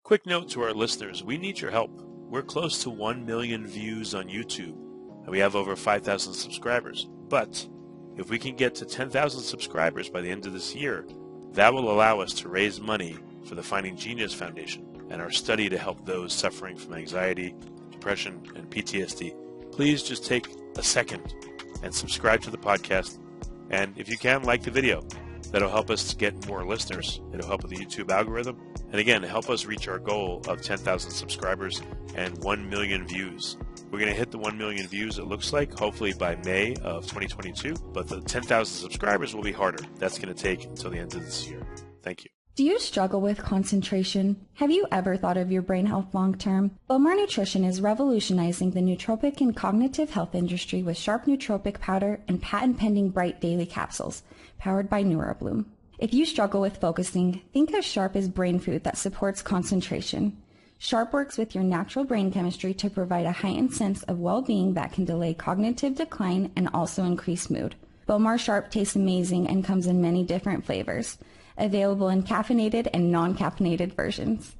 Quick note to our listeners, we need your help. We're close to 1 million views on YouTube, and we have over 5,000 subscribers. But if we can get to 10,000 subscribers by the end of this year, that will allow us to raise money for the Finding Genius Foundation and our study to help those suffering from anxiety, depression, and PTSD. Please just take a second and subscribe to the podcast. And if you can, like the video. That'll help us get more listeners. It'll help with the YouTube algorithm. And again, help us reach our goal of 10,000 subscribers and 1 million views. We're going to hit the 1 million views, it looks like, hopefully by May of 2022. But the 10,000 subscribers will be harder. That's going to take until the end of this year. Thank you. Do you struggle with concentration? Have you ever thought of your brain health long term? Bowmar Nutrition is revolutionizing the nootropic and cognitive health industry with Sharp Nootropic Powder and patent-pending Bright Daily Capsules, powered by NeuroBloom. If you struggle with focusing, think of Sharp as brain food that supports concentration. Sharp works with your natural brain chemistry to provide a heightened sense of well-being that can delay cognitive decline and also increase mood. Bowmar Sharp tastes amazing and comes in many different flavors, available in caffeinated and non-caffeinated versions.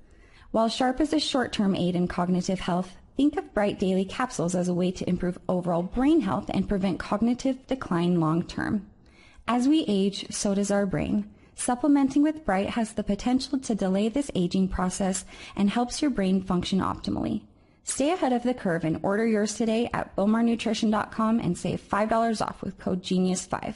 While Sharp is a short-term aid in cognitive health, think of Bright Daily Capsules as a way to improve overall brain health and prevent cognitive decline long-term. As we age, so does our brain. Supplementing with Bright has the potential to delay this aging process and helps your brain function optimally. Stay ahead of the curve and order yours today at bowmarnutrition.com and save $5 off with code GENIUS5.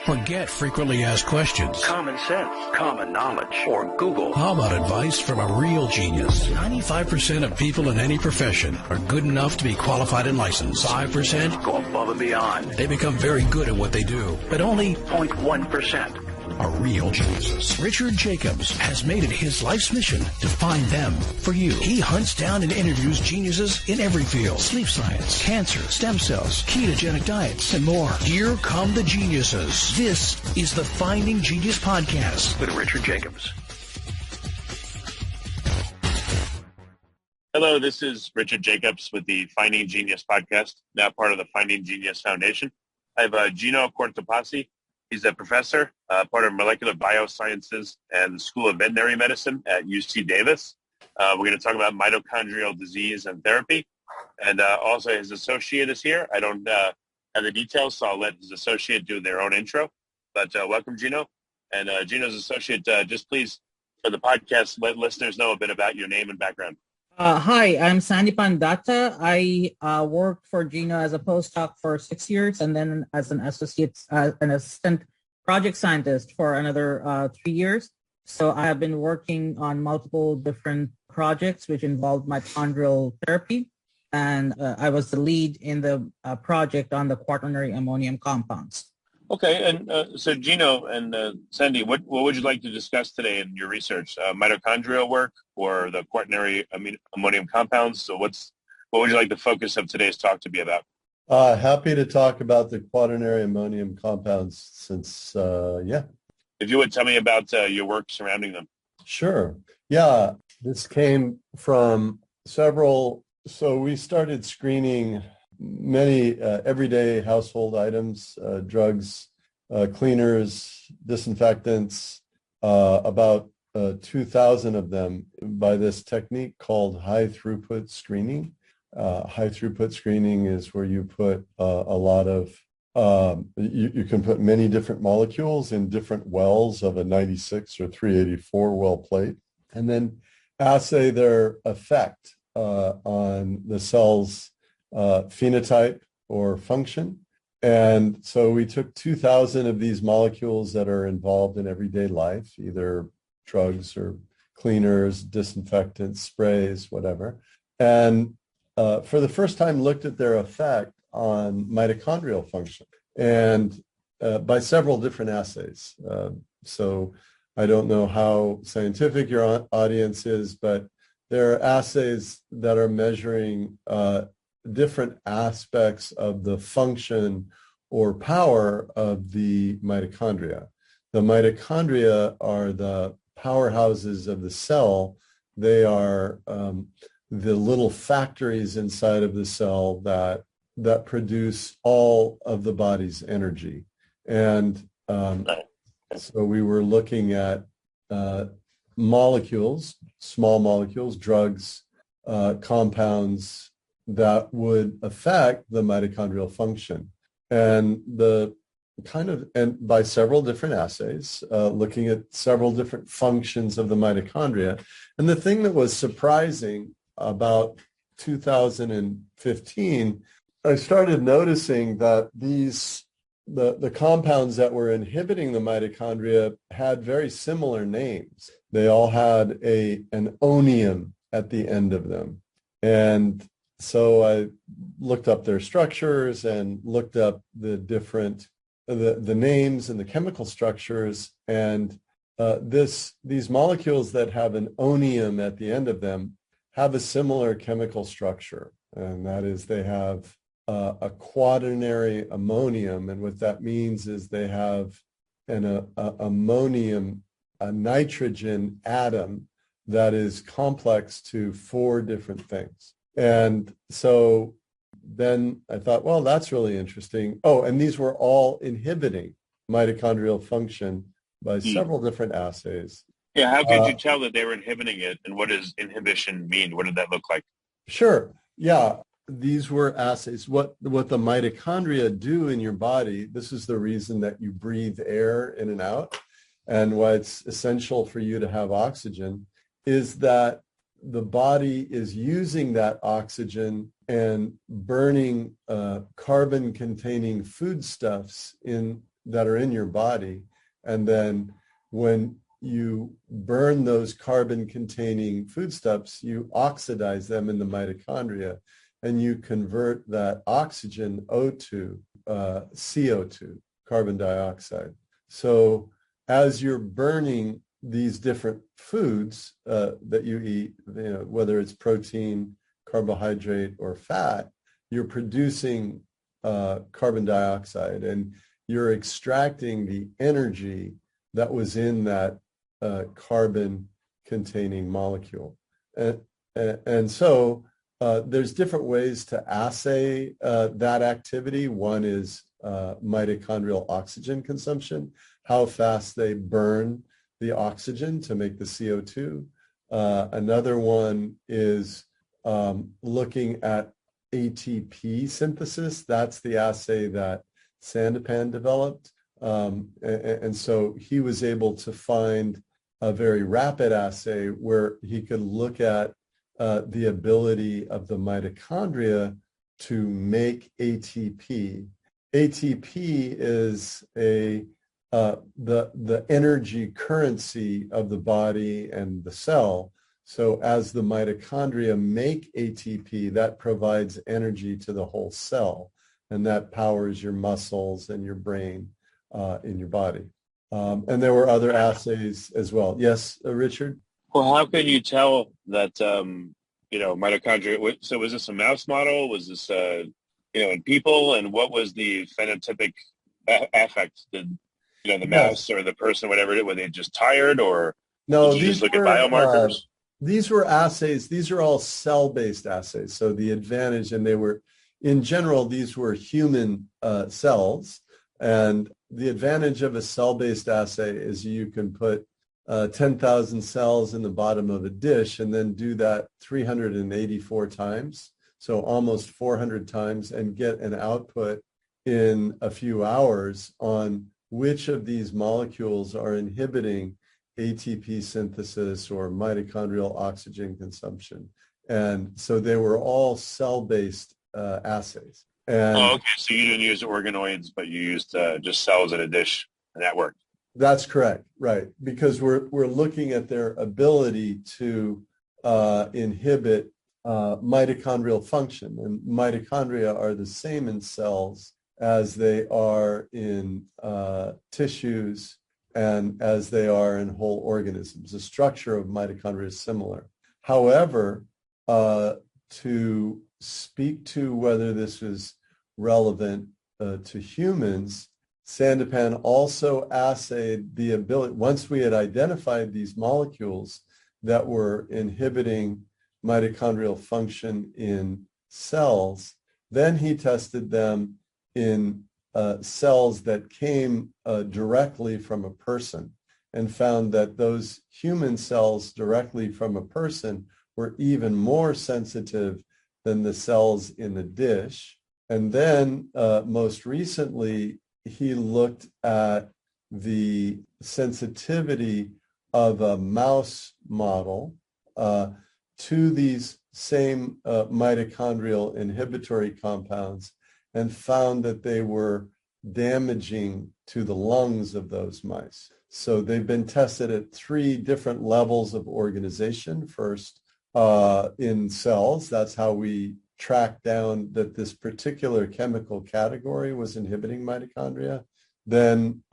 Forget frequently asked questions, common sense, common knowledge, or Google. How about advice from a real genius? 95% of people in any profession are good enough to be qualified and licensed. 5% go above and beyond. They become very good at what they do, but only 0.1% are real geniuses. Richard Jacobs has made it his life's mission to find them for you. He hunts down and interviews geniuses in every field: sleep science, cancer, stem cells, ketogenic diets, and more. Here come the geniuses. This is the Finding Genius Podcast with Richard Jacobs. Hello, this is Richard Jacobs with the Finding Genius Podcast, now part of the Finding Genius Foundation. I have Gino Cortopassi. He's a professor, part of molecular biosciences and the School of Veterinary Medicine at UC Davis. We're going to talk about mitochondrial disease and therapy. And also his associate is here. I don't have the details, so I'll let his associate do their own intro. But welcome, Gino. And Gino's associate, just please, for the podcast, let listeners know a bit about your name and background. Hi, I'm Sandipan Datta. I worked for Gino as a postdoc for 6 years and then as an assistant project scientist for another 3 years. So I have been working on multiple different projects which involved mitochondrial therapy. And I was the lead in the project on the quaternary ammonium compounds. Okay, and so Gino and Sandy, what would you like to discuss today in your research? Mitochondrial work or the quaternary ammonium compounds? So what would you like the focus of today's talk to be about? Happy to talk about the quaternary ammonium compounds since, If you would tell me about your work surrounding them. Sure. Yeah, this came from several. So we started screening many everyday household items, drugs, cleaners, disinfectants, about 2,000 of them by this technique called high throughput screening. High throughput screening is where you put a lot of, you can put many different molecules in different wells of a 96 or 384 well plate, and then assay their effect on the cell's phenotype or function. And so we took 2,000 of these molecules that are involved in everyday life, either drugs or cleaners, disinfectants, sprays, whatever. And for the first time looked at their effect on mitochondrial function and by several different assays. So I don't know how scientific your audience is, but there are assays that are measuring different aspects of the function or power of the mitochondria. The mitochondria are the powerhouses of the cell. They are the little factories inside of the cell that produce all of the body's energy. And so we were looking at molecules, small molecules, drugs, compounds that would affect the mitochondrial function. And and by several different assays, looking at several different functions of the mitochondria. And the thing that was surprising about 2015, I started noticing that the compounds that were inhibiting the mitochondria had very similar names. They all had an onium at the end of them. And so I looked up their structures and looked up the different the names and the chemical structures, and these molecules that have an onium at the end of them have a similar chemical structure, and that is they have a quaternary ammonium, and what that means is they have an ammonium, a nitrogen atom that is complex to 4 different things. And so then I thought, well, that's really interesting. Oh, and these were all inhibiting mitochondrial function by several different assays. Yeah, how could you tell that they were inhibiting it, and what does inhibition mean? What did that look like? Sure. Yeah, these were assays. What the mitochondria do in your body, this is the reason that you breathe air in and out, and why it's essential for you to have oxygen, is that the body is using that oxygen and burning carbon-containing foodstuffs that are in your body. And then when you burn those carbon-containing foodstuffs, you oxidize them in the mitochondria, and you convert that oxygen O2, CO2, carbon dioxide. So as you're burning these different foods that you eat, whether it's protein, carbohydrate, or fat, you're producing carbon dioxide, and you're extracting the energy that was in that carbon-containing molecule. And so there's different ways to assay that activity. One is mitochondrial oxygen consumption, how fast they burn the oxygen to make the CO2. Another one is looking at ATP synthesis. That's the assay that Sandipan developed. And so he was able to find a very rapid assay where he could look at the ability of the mitochondria to make ATP. ATP is the energy currency of the body and the cell. So as the mitochondria make ATP, that provides energy to the whole cell, and that powers your muscles and your brain in your body. And there were other assays as well. Yes, Richard? Well, how can you tell that, mitochondria? So was this a mouse model? Was this, in people? And what was the phenotypic effect? Did, the mouse or the person, whatever, were they just tired, or no, did you just look at biomarkers? These were assays. These are all cell-based assays. So the advantage, and they were, in general, these were human cells. And the advantage of a cell-based assay is you can put 10,000 cells in the bottom of a dish and then do that 384 times, so almost 400 times, and get an output in a few hours on which of these molecules are inhibiting ATP synthesis or mitochondrial oxygen consumption. And so they were all cell-based assays. And okay. So you didn't use organoids, but you used just cells in a dish, and that worked. That's correct, right? Because we're looking at their ability to inhibit mitochondrial function, and mitochondria are the same in cells as they are in tissues and as they are in whole organisms. The structure of mitochondria is similar. However, to speak to whether this is relevant to humans, Sandipan also assayed the ability, once we had identified these molecules that were inhibiting mitochondrial function in cells, then he tested them in cells that came directly from a person. and found that those human cells directly from a person were even more sensitive than the cells in the dish. And then most recently, he looked at the sensitivity of a mouse model to these same mitochondrial inhibitory compounds and found that they were damaging to the lungs of those mice. So they've been tested at 3 different levels of organization. First, in cells, that's how we tracked down that this particular chemical category was inhibiting mitochondria. Then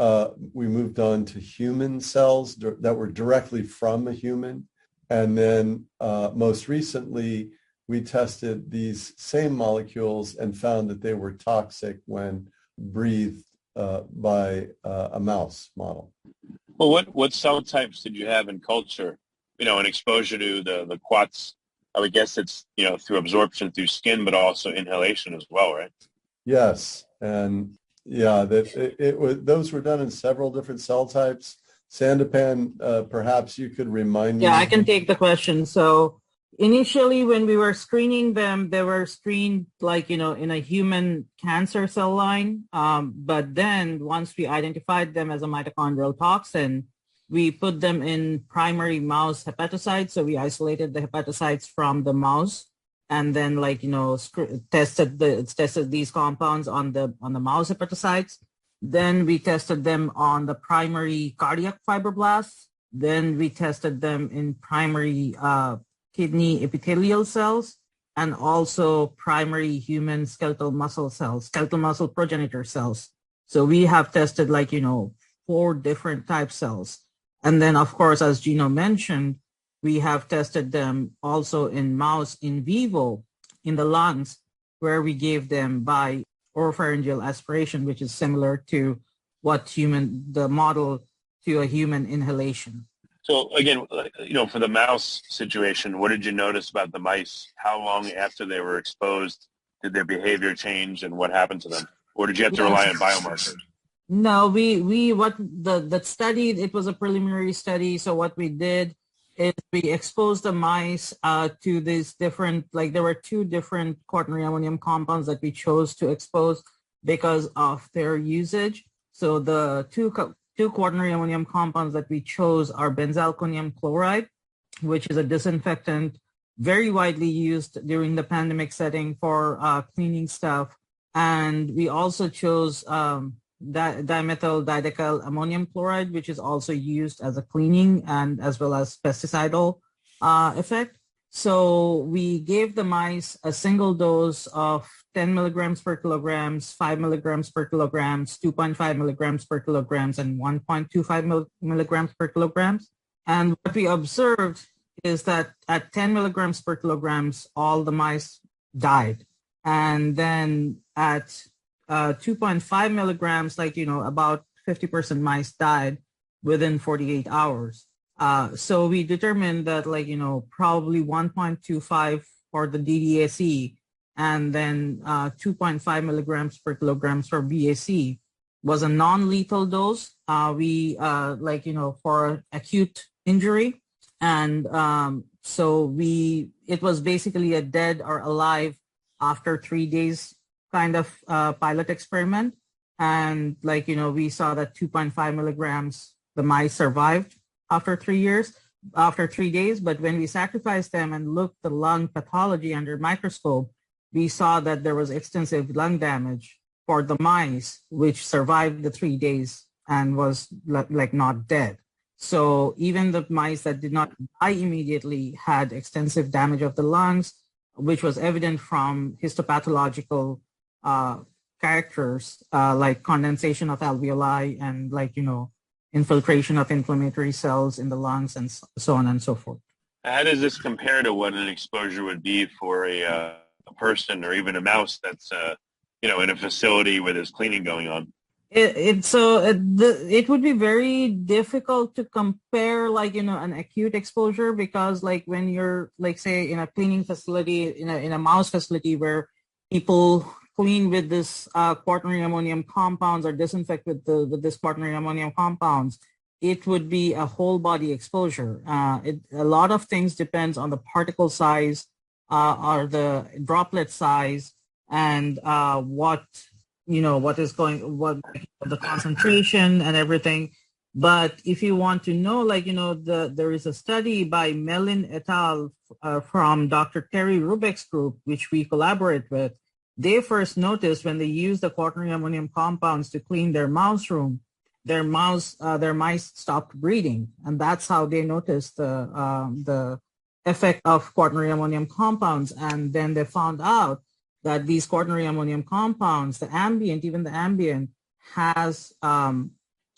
we moved on to human cells that were directly from a human. And then most recently, we tested these same molecules and found that they were toxic when breathed by a mouse model. Well, what cell types did you have in culture? In exposure to the quats, I would guess it's, through absorption through skin, but also inhalation as well, right? Yes. And yeah, those were done in several different cell types. Sandipan, perhaps you could remind me. Yeah, I can take the question. So initially, when we were screening them, they were screened in a human cancer cell line. But then once we identified them as a mitochondrial toxin, we put them in primary mouse hepatocytes. So we isolated the hepatocytes from the mouse and then tested these compounds on the mouse hepatocytes. Then we tested them on the primary cardiac fibroblasts. Then we tested them in primary kidney epithelial cells and also primary human skeletal muscle cells, skeletal muscle progenitor cells. So we have tested 4 different type cells. And then, of course, as Gino mentioned, we have tested them also in mouse in vivo in the lungs, where we gave them by oropharyngeal aspiration, which is similar to the model to a human inhalation. So again, for the mouse situation, what did you notice about the mice? How long after they were exposed did their behavior change, and what happened to them? Or did you have to rely on biomarkers? No, the study, it was a preliminary study. So what we did is we exposed the mice to these different, there were 2 different quaternary ammonium compounds that we chose to expose because of their usage. So the two quaternary ammonium compounds that we chose are benzalkonium chloride, which is a disinfectant very widely used during the pandemic setting for cleaning stuff. And we also chose dimethyl didecyl ammonium chloride, which is also used as a cleaning and as well as pesticidal effect. So we gave the mice a single dose of 10 milligrams per kilograms, 5 milligrams per kilograms, 2.5 milligrams per kilograms, and 1.25 milligrams per kilograms. And what we observed is that at 10 milligrams per kilograms, all the mice died. And then at 2.5 milligrams, about 50% mice died within 48 hours. So we determined that probably 1.25 for the DDAC and then 2.5 milligrams per kilograms for BAC was a non-lethal dose. For acute injury. And it was basically a dead or alive after 3 days kind of pilot experiment. And we saw that 2.5 milligrams, the mice survived after 3 days. But when we sacrificed them and looked the lung pathology under microscope, we saw that there was extensive lung damage for the mice, which survived the 3 days and was not dead. So even the mice that did not die immediately had extensive damage of the lungs, which was evident from histopathological characters like condensation of alveoli and infiltration of inflammatory cells in the lungs and so on and so forth. How does this compare to what an exposure would be for a person or even a mouse that's in a facility where there's cleaning going on? It would be very difficult to compare an acute exposure because when you're say in a cleaning facility in a mouse facility where people clean with this quaternary ammonium compounds or disinfect with this quaternary ammonium compounds, it would be a whole body exposure. A lot of things depends on the particle size or the droplet size and what the concentration and everything. But if you want to know, there is a study by Mellin et al. From Dr. Terry Rubeck's group, which we collaborate with. They first noticed when they used the quaternary ammonium compounds to clean their mouse room, their mice stopped breeding, and that's how they noticed the effect of quaternary ammonium compounds. And then they found out that these quaternary ammonium compounds, even the ambient, has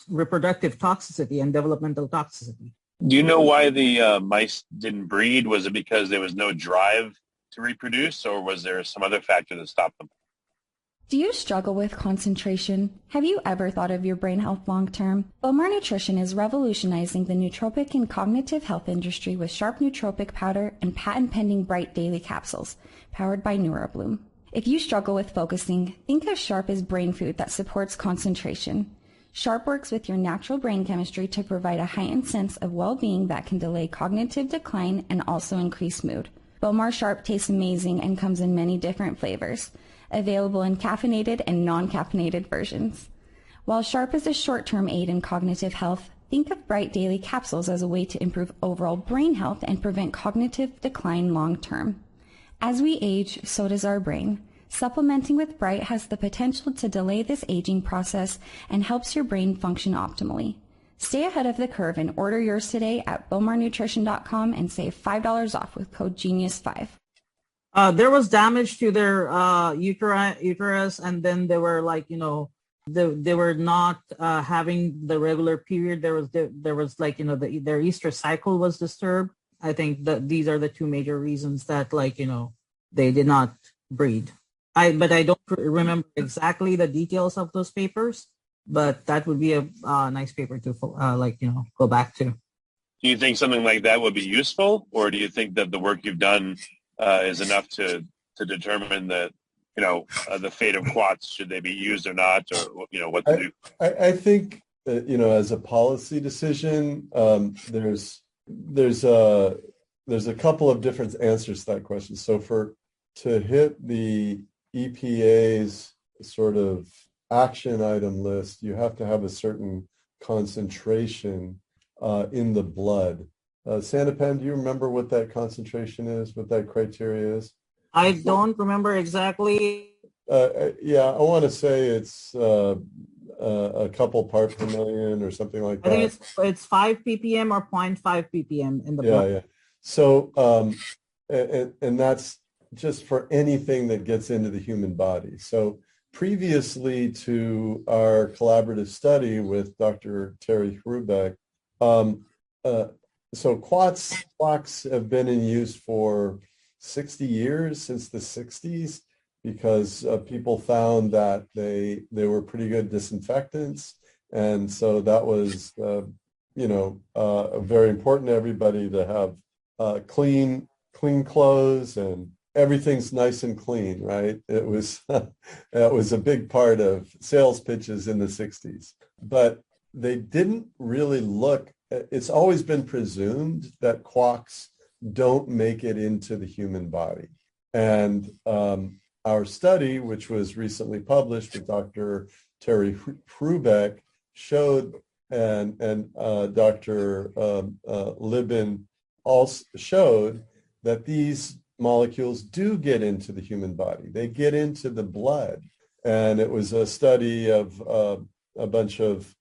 reproductive toxicity and developmental toxicity. Do you know why the mice didn't breed? Was it because there was no drive to reproduce, or was there some other factor that stopped them? Do you struggle with concentration? Have you ever thought of your brain health long term? Bowmar Nutrition is revolutionizing the nootropic and cognitive health industry with sharp nootropic powder and patent-pending bright daily capsules, powered by NeuroBloom. If you struggle with focusing, think of Sharp as brain food that supports concentration. Sharp works with your natural brain chemistry to provide a heightened sense of well-being that can delay cognitive decline and also increase mood. Bowmar Sharp tastes amazing and comes in many different flavors, available in caffeinated and non-caffeinated versions. While Sharp is a short-term aid in cognitive health, think of Bright Daily Capsules as a way to improve overall brain health and prevent cognitive decline long-term. As we age, so does our brain. Supplementing with Bright has the potential to delay this aging process and helps your brain function optimally. Stay ahead of the curve and order yours today at bowmarnutrition.com and save $5 off with code GENIUS5. There was damage to their uterus, and then they were they were not having the regular period. There was their Easter cycle was disturbed. I think that these are the two major reasons that they did not breed. But I don't remember exactly the details of those papers. But that would be a nice paper to go back to. Do you think something like that would be useful, or do you think that the work you've done is enough to determine that the fate of quats, should they be used or not, or what to do? I think that, as a policy decision, there's a couple of different answers to that question. So to hit the EPA's sort of action item list, you have to have a certain concentration in the blood. Sandipan, do you remember what that concentration is, what that criteria is? I don't remember exactly. Yeah, I want to say it's a couple parts per million or something like that. I think it's 5 ppm or 0.5 ppm in the blood. Yeah. So, and that's just for anything that gets into the human body. So previously to our collaborative study with Dr. Terry Rubeck, so quats have been in use for 60 years, since the 60s, because people found that they were pretty good disinfectants. And so that was, very important to everybody to have clean clothes, and everything's nice and clean, right? It was that was a big part of sales pitches in the 60s. But they didn't really look. It's always been presumed that quats don't make it into the human body. And our study, which was recently published with Dr. Terry Rubeck, showed, and Dr. Libin also showed, that these molecules do get into the human body. They get into the blood. And it was a study of a bunch of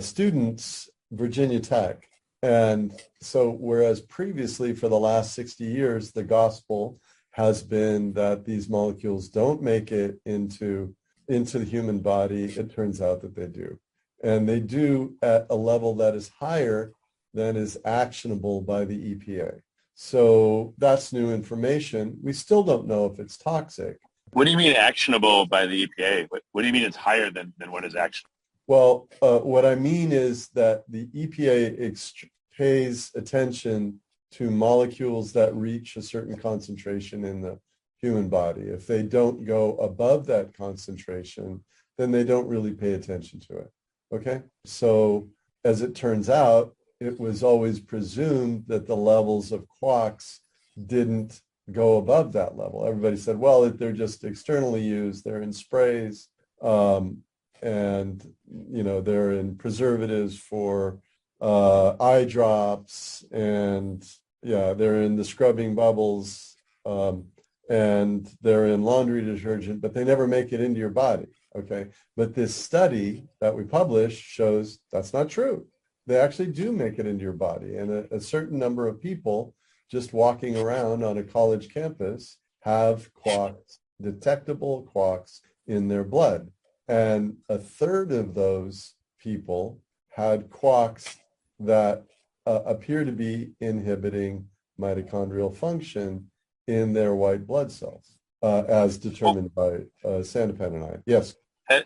students, Virginia Tech. And so whereas previously for the last 60 years, the gospel has been that these molecules don't make it into the human body, it turns out that they do. And they do at a level that is higher than is actionable by the EPA. So that's new information. We still don't know if it's toxic. What do you mean actionable by the EPA? What do you mean it's higher than what is actionable? Well, what I mean is that the EPA pays attention to molecules that reach a certain concentration in the human body. If they don't go above that concentration, then they don't really pay attention to it. Okay? So as it turns out, it was always presumed that the levels of quarks didn't go above that level. Everybody said, well, they're just externally used. They're in sprays, and they're in preservatives for eye drops, and they're in the scrubbing bubbles, and they're in laundry detergent, but they never make it into your body. Okay, but this study that we published shows that's not true. They actually do make it into your body, and a certain number of people just walking around on a college campus have quarks, detectable quarks in their blood. And a third of those people had quarks that appear to be inhibiting mitochondrial function in their white blood cells, as determined by Sandipan and I. Yes.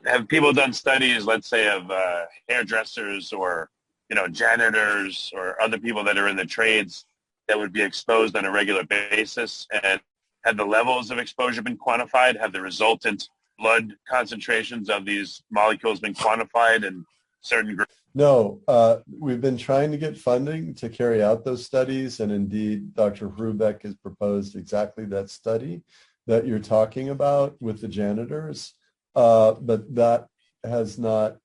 Have people done studies, let's say, of hairdressers or janitors or other people that are in the trades that would be exposed on a regular basis? And have the levels of exposure been quantified? Have the resultant blood concentrations of these molecules been quantified in certain groups? No, we've been trying to get funding to carry out those studies. And indeed, Dr. Hrubeck has proposed exactly that study that you're talking about with the janitors. But that has not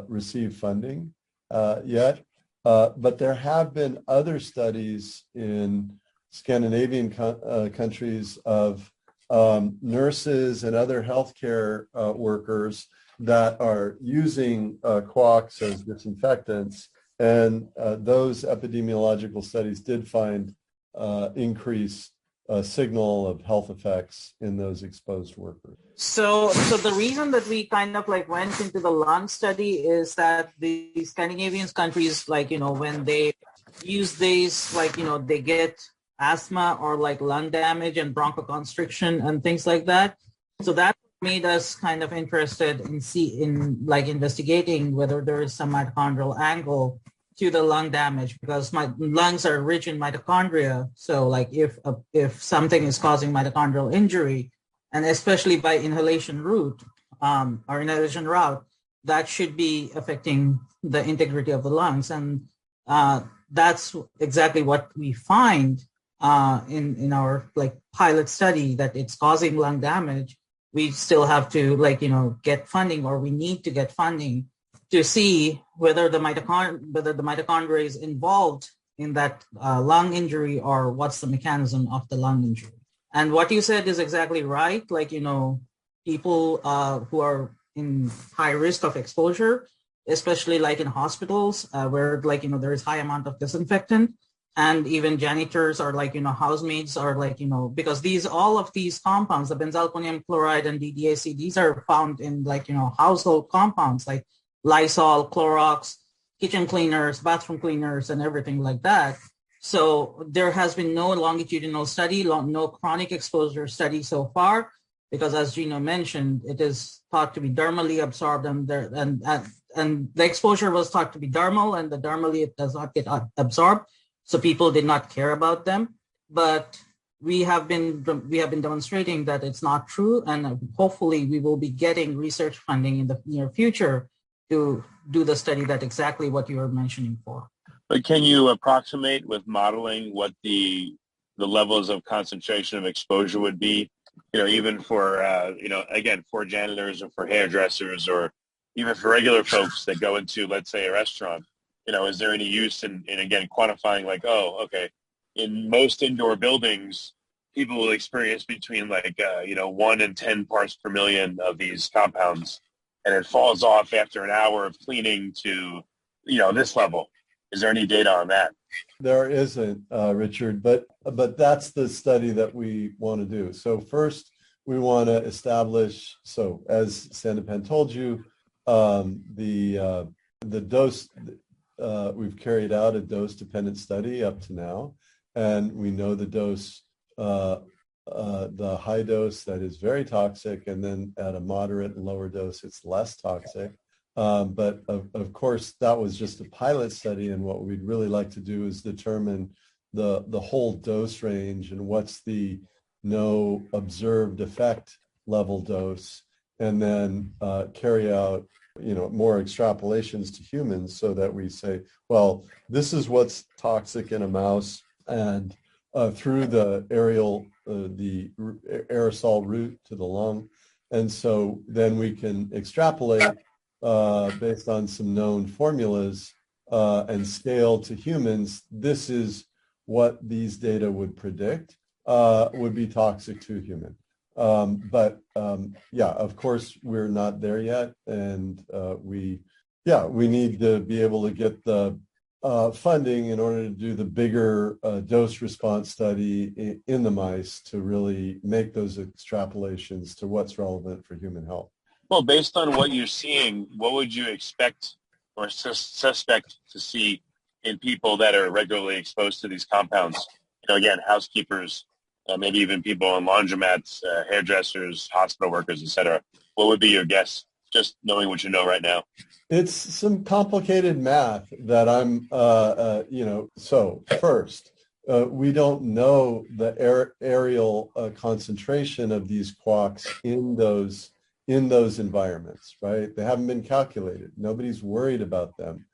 received funding yet. But there have been other studies in Scandinavian countries of nurses and other healthcare workers that are using quarks as disinfectants. And those epidemiological studies did find increased signal of health effects in those exposed workers. So the reason that we kind of went into the lung study is that the Scandinavian countries, when they use these, they get asthma or lung damage and bronchoconstriction and things like that. So that made us kind of interested in investigating whether there is some mitochondrial angle to the lung damage, because my lungs are rich in mitochondria. So if something is causing mitochondrial injury, and especially by inhalation route or inhalation route, that should be affecting the integrity of the lungs. And that's exactly what we find in our pilot study, that it's causing lung damage. We still have to get funding, or we need to get funding to see whether the mitochondria is involved in that lung injury, or what's the mechanism of the lung injury. And what you said is exactly right. People who are in high risk of exposure, especially in hospitals where there is high amount of disinfectant, and even janitors or housemaids are because all of these compounds, the benzalkonium chloride and DDAC, these are found in household compounds like Lysol, Clorox, kitchen cleaners, bathroom cleaners, and everything like that. So there has been no longitudinal study, no chronic exposure study so far, because as Gino mentioned, it is thought to be dermally absorbed, and the exposure was thought to be dermal, and the dermally it does not get absorbed. So people did not care about them. But we have been demonstrating that it's not true, and hopefully we will be getting research funding in the near future to do the study that exactly what you were mentioning for. But can you approximate with modeling what the levels of concentration of exposure would be, even for, again, for janitors or for hairdressers, or even for regular folks that go into, let's say, a restaurant? Is there any use in again, quantifying in most indoor buildings, people will experience between 1 and 10 parts per million of these compounds, and it falls off after an hour of cleaning to, this level. Is there any data on that? There isn't, Richard, but that's the study that we want to do. So first, we want to establish, so as Sandipan told you, the dose, we've carried out a dose-dependent study up to now, and we know the dose, the high dose that is very toxic, and then at a moderate and lower dose, it's less toxic. But of course, that was just a pilot study, and what we'd really like to do is determine the whole dose range and what's the no observed effect level dose, and then carry out more extrapolations to humans so that we say, well, this is what's toxic in a mouse, and through the the aerosol route to the lung. And so then we can extrapolate based on some known formulas and scale to humans. This is what these data would predict would be toxic to human. But of course, we're not there yet. And we need to be able to get the funding in order to do the bigger dose response study in the mice to really make those extrapolations to what's relevant for human health. Well, based on what you're seeing, what would you expect or suspect to see in people that are regularly exposed to these compounds? Again, housekeepers, maybe even people in laundromats, hairdressers, hospital workers, etc. What would be your guess, just knowing what you know right now? It's some complicated math that I'm, so first, we don't know the aerial concentration of these quarks in those environments, right? They haven't been calculated. Nobody's worried about them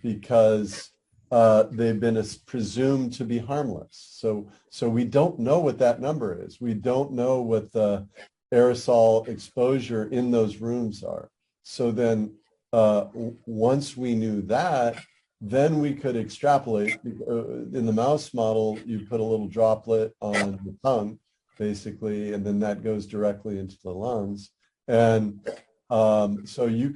because they've been presumed to be harmless. So we don't know what that number is. We don't know what the aerosol exposure in those rooms are. So then once we knew that, then we could extrapolate. In the mouse model, you put a little droplet on the tongue, basically, and then that goes directly into the lungs. And so you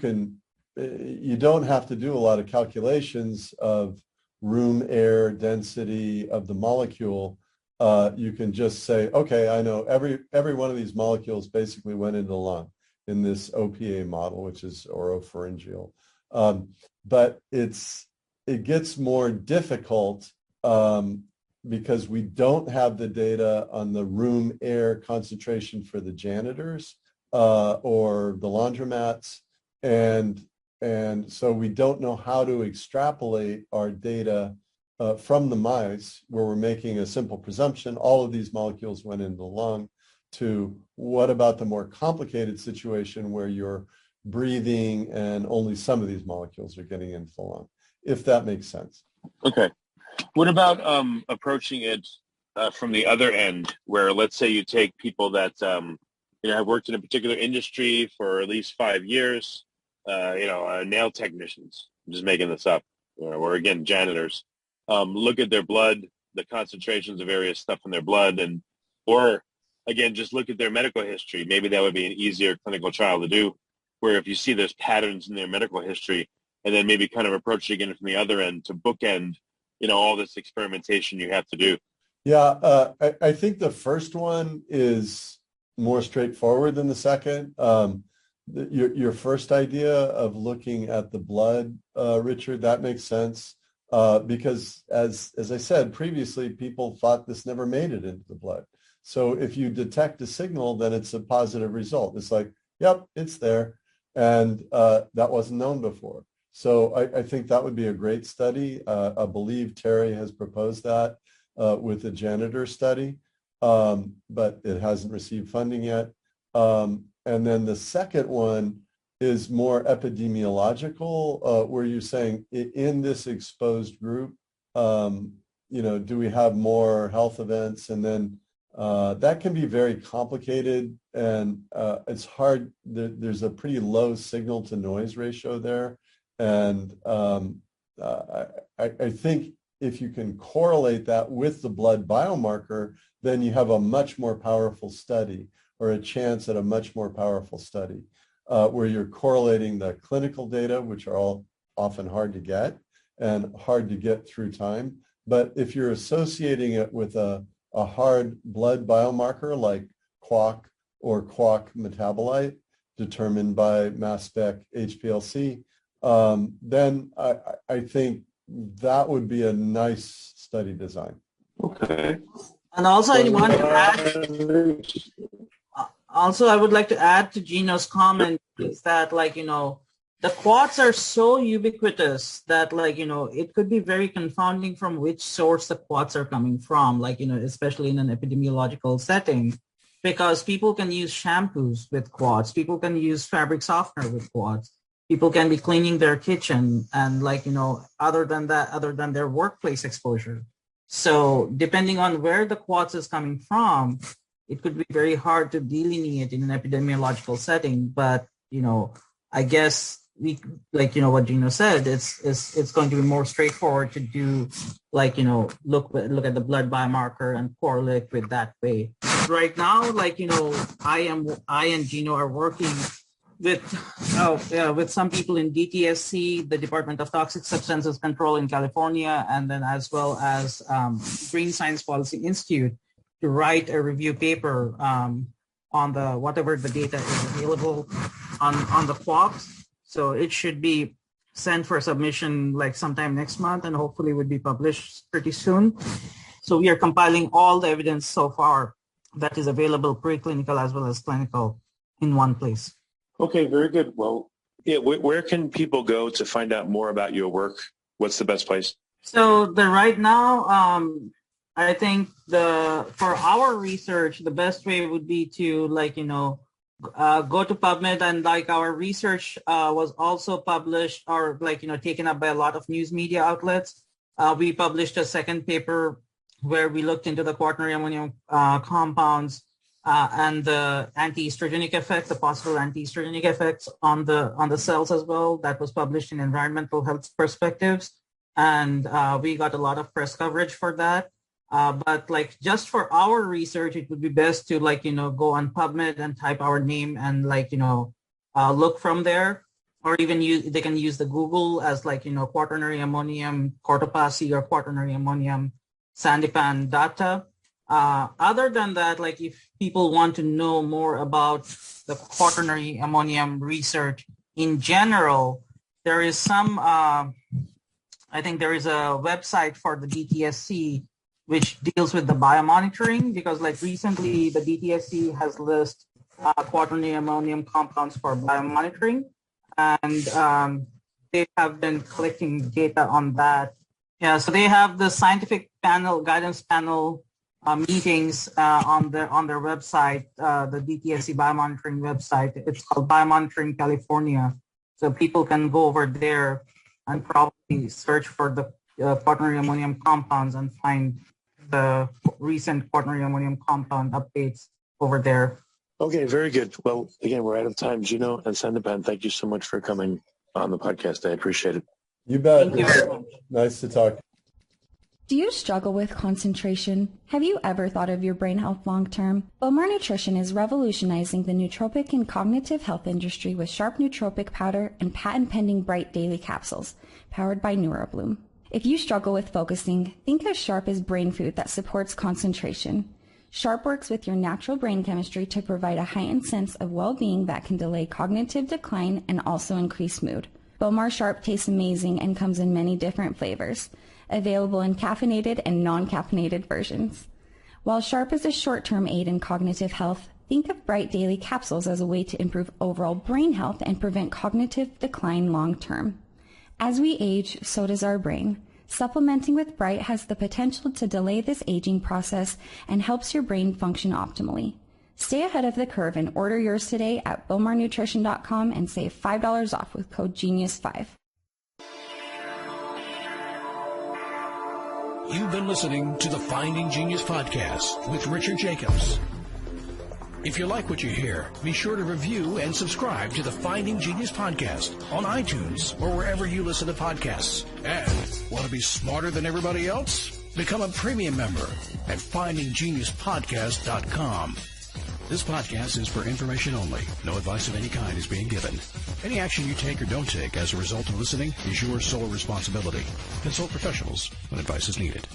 don't have to do a lot of calculations of room air density of the molecule. You can just say, okay, I know every one of these molecules basically went into the lung in this OPA model, which is oropharyngeal. But it gets more difficult because we don't have the data on the room air concentration for the janitors or the laundromats. And so we don't know how to extrapolate our data from the mice, where we're making a simple presumption, all of these molecules went into the lung, to what about the more complicated situation where you're breathing and only some of these molecules are getting into the lung, if that makes sense. Okay. What about approaching it from the other end, where let's say you take people that have worked in a particular industry for at least 5 years, nail technicians, I'm just making this up, or again, janitors, look at their blood, the concentrations of various stuff in their blood, or again, just look at their medical history. Maybe that would be an easier clinical trial to do, where if you see there's patterns in their medical history, and then maybe kind of approach it again from the other end to bookend, all this experimentation you have to do. Yeah, I think the first one is more straightforward than the second. Your first idea of looking at the blood, Richard, that makes sense because as I said previously, people thought this never made it into the blood. So if you detect a signal, then it's a positive result. It's like, yep, it's there. And that wasn't known before. So I think that would be a great study. I believe Terry has proposed that with a janitor study, but it hasn't received funding yet. And then the second one is more epidemiological, where you're saying in this exposed group, do we have more health events? And then that can be very complicated, and it's hard. There's a pretty low signal to noise ratio there. And I think if you can correlate that with the blood biomarker, then you have a much more powerful study, or a chance at a much more powerful study, where you're correlating the clinical data, which are all often hard to get and hard to get through time. But if you're associating it with a hard blood biomarker like QAC or QAC metabolite determined by mass spec HPLC, then I think that would be a nice study design. Okay. And also I want to add, I would like to add to Gino's comment is that, the quads are so ubiquitous that, it could be very confounding from which source the quads are coming from, especially in an epidemiological setting, because people can use shampoos with quads. People can use fabric softener with quads. People can be cleaning their kitchen and other than that, other than their workplace exposure. So depending on where the quartz is coming from, it could be very hard to delineate in an epidemiological setting. But, I guess what Gino said, it's going to be more straightforward to do look at the blood biomarker and correlate with that way. Right now, I and Gino are working with some people in DTSC, the Department of Toxic Substances Control in California, and then as well as Green Science Policy Institute to write a review paper on the whatever the data is available on the quarks. So it should be sent for submission sometime next month, and hopefully would be published pretty soon. So we are compiling all the evidence so far that is available, preclinical as well as clinical, in one place. Okay, very good. Well, yeah, where can people go to find out more about your work? What's the best place? So right now, I think for our research, the best way would be to go to PubMed, and our research was also published or taken up by a lot of news media outlets. We published a second paper where we looked into the quaternary ammonium compounds and the anti-estrogenic effect, the possible anti-estrogenic effects on the cells as well. That was published in Environmental Health Perspectives, and we got a lot of press coverage for that. But just for our research, it would be best to go on PubMed and type our name and look from there, or even they can use the Google as quaternary ammonium Cortopassi or quaternary ammonium Sandipan Datta. Other than that, if people want to know more about the quaternary ammonium research in general, there is I think there is a website for the DTSC which deals with the biomonitoring, because recently the DTSC has listed quaternary ammonium compounds for biomonitoring, and they have been collecting data on that. Yeah, so they have the scientific panel, guidance panel meetings on their website, the DTSC biomonitoring website. It's called Biomonitoring California. So people can go over there and probably search for the quaternary ammonium compounds and find the recent quaternary ammonium compound updates over there. Okay, very good. Well, again, we're out of time. Gino and Sandipan, thank you so much for coming on the podcast. I appreciate it. You bet. Thank you very much. Nice to talk. Do you struggle with concentration? Have you ever thought of your brain health long term? Bowmar Nutrition is revolutionizing the nootropic and cognitive health industry with sharp nootropic powder and patent-pending bright daily capsules, powered by NeuroBloom. If you struggle with focusing, think of Sharp as brain food that supports concentration. Sharp works with your natural brain chemistry to provide a heightened sense of well-being that can delay cognitive decline and also increase mood. Bowmar Sharp tastes amazing and comes in many different flavors, available in caffeinated and non-caffeinated versions. While Sharp is a short-term aid in cognitive health, think of Bright Daily Capsules as a way to improve overall brain health and prevent cognitive decline long-term. As we age, so does our brain. Supplementing with Bright has the potential to delay this aging process and helps your brain function optimally. Stay ahead of the curve and order yours today at bowmarnutrition.com and save $5 off with code GENIUS5. You've been listening to the Finding Genius podcast with Richard Jacobs. If you like what you hear, be sure to review and subscribe to the Finding Genius podcast on iTunes or wherever you listen to podcasts. And want to be smarter than everybody else? Become a premium member at findinggeniuspodcast.com. This podcast is for information only. No advice of any kind is being given. Any action you take or don't take as a result of listening is your sole responsibility. Consult professionals when advice is needed.